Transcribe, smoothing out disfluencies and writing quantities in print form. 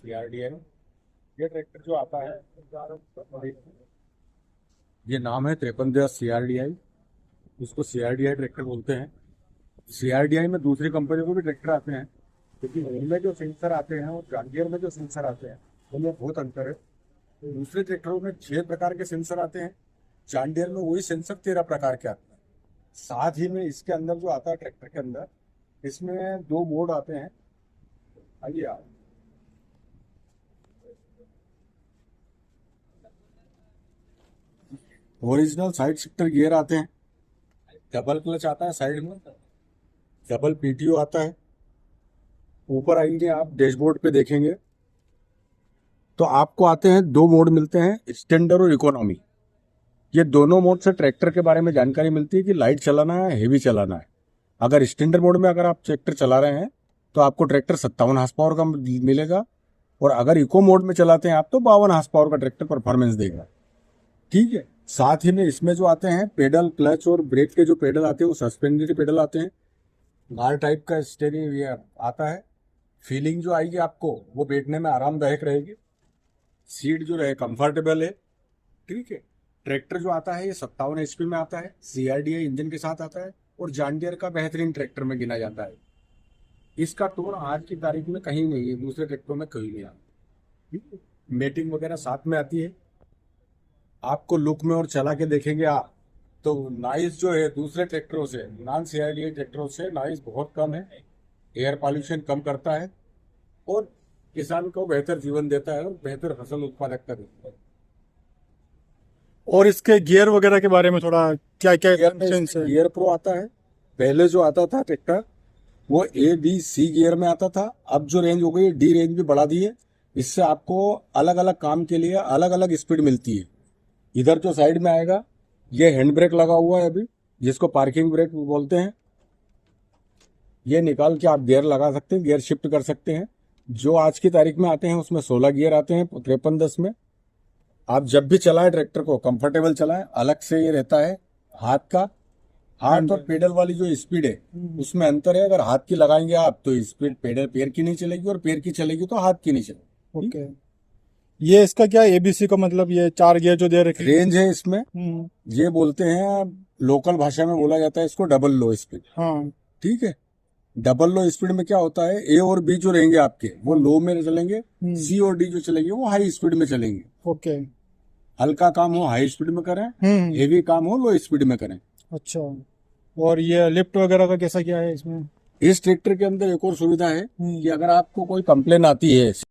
CRDI। ये ट्रैक्टर जो आता है, ये नाम है 5310 CRDI। इसको CRDI ट्रैक्टर बोलते हैं। CRDI में दूसरी कंपनियों के भी ट्रैक्टर आते हैं, लेकिन इनमें जो सेंसर आते हैं और जॉन डियर में जो सेंसर आते हैं उनमें बहुत अंतर है। दूसरे ट्रैक्टरों में 6 प्रकार के सेंसर आते हैं, जॉन डियर में वही सेंसर 13 प्रकार के आते हैं। साथ ही में इसके अंदर जो आता है ट्रैक्टर के अंदर, इसमें 2 मोड आते हैं। आइए आप, ओरिजिनल साइड शिफ्टर गियर आते हैं, डबल क्लच आता है साइड में, डबल PTO आता है। ऊपर आएंगे आप डैशबोर्ड पे देखेंगे तो आपको आते हैं 2 मोड मिलते हैं, स्टैंडर्ड और इकोनॉमी। ये दोनों मोड से ट्रैक्टर के बारे में जानकारी मिलती है कि लाइट चलाना है, हेवी चलाना है। अगर स्टैंडर्ड मोड में अगर आप ट्रैक्टर चला रहे हैं तो आपको ट्रैक्टर 57 हार्स पावर का मिलेगा, और अगर इको मोड में चलाते हैं आप तो 52 हार्स पावर का ट्रैक्टर परफॉर्मेंस देगा। ठीक है। साथ ही में इसमें जो आते हैं पेडल, क्लच और ब्रेक के जो पेडल आते हैं वो सस्पेंडेड पेडल आते हैं। गार टाइप का स्टीयरिंग व्हील आता है। फीलिंग जो आएगी आपको वो बैठने में आरामदायक रहेगी। सीट जो रहे कंफर्टेबल है। ठीक है। ट्रैक्टर जो आता है ये 57 HP में आता है, CRDI इंजन के साथ आता है और जॉन डियर का बेहतरीन ट्रैक्टर में गिना जाता है। इसका टोन आज की तारीख में कहीं नहीं है, दूसरे ट्रैक्टरों में कहीं नहीं आता। मेटिंग वगैरह साथ में आती है। आपको लुक में और चला के देखेंगे आप तो नॉइज जो है दूसरे ट्रैक्टरों से, नॉन CRDI ट्रैक्टरों से नॉइज बहुत कम है। एयर पॉल्यूशन कम करता है और किसान को बेहतर जीवन देता है और बेहतर फसल उत्पादकता देता है। और इसके गियर वगैरह के बारे में थोड़ा क्या क्या फंक्शंस है? गियर प्रो आता है। पहले जो आता था ट्रैक्टर वो A B C गियर में आता था। अब जो रेंज हो गई D रेंज भी बढ़ा दी है। इससे आपको अलग अलग काम के लिए अलग अलग स्पीड मिलती है। इधर जो साइड में आएगा ये हैंड ब्रेक लगा हुआ है अभी, जिसको पार्किंग ब्रेक बोलते हैं। ये निकाल के आप गियर लगा सकते हैं, गियर शिफ्ट कर सकते हैं। जो आज की तारीख में आते हैं उसमें 16 गियर आते हैं 5310 में। आप जब भी चलाएं ट्रैक्टर को कंफर्टेबल चलाएं। अलग से ये रहता है हाथ का, हाथ और पेडल वाली जो स्पीड है उसमें अंतर है। अगर हाथ की लगाएंगे आप तो स्पीड पेडल पैर की नहीं चलेगी, और पैर की चलेगी तो हाथ की नहीं चलेगी। ओके। ये इसका क्या ABC का मतलब, ये 4 गियर जो दे रखे रेंज है इसमें। ये बोलते हैं, लोकल भाषा में बोला जाता है इसको डबल लो स्पीड। हाँ। ठीक है। डबल लो स्पीड में क्या होता है, A और B जो रहेंगे आपके वो लो में चलेंगे, C और D जो चलेंगे वो हाई स्पीड में चलेंगे। ओके। हल्का काम हो हाई स्पीड में करें, हेवी काम हो लो स्पीड में करें। अच्छा। और ये लिफ्ट वगैरह का कैसा क्या है इसमें? इस ट्रैक्टर के अंदर एक और सुविधा है कि अगर आपको कोई कंप्लेन आती है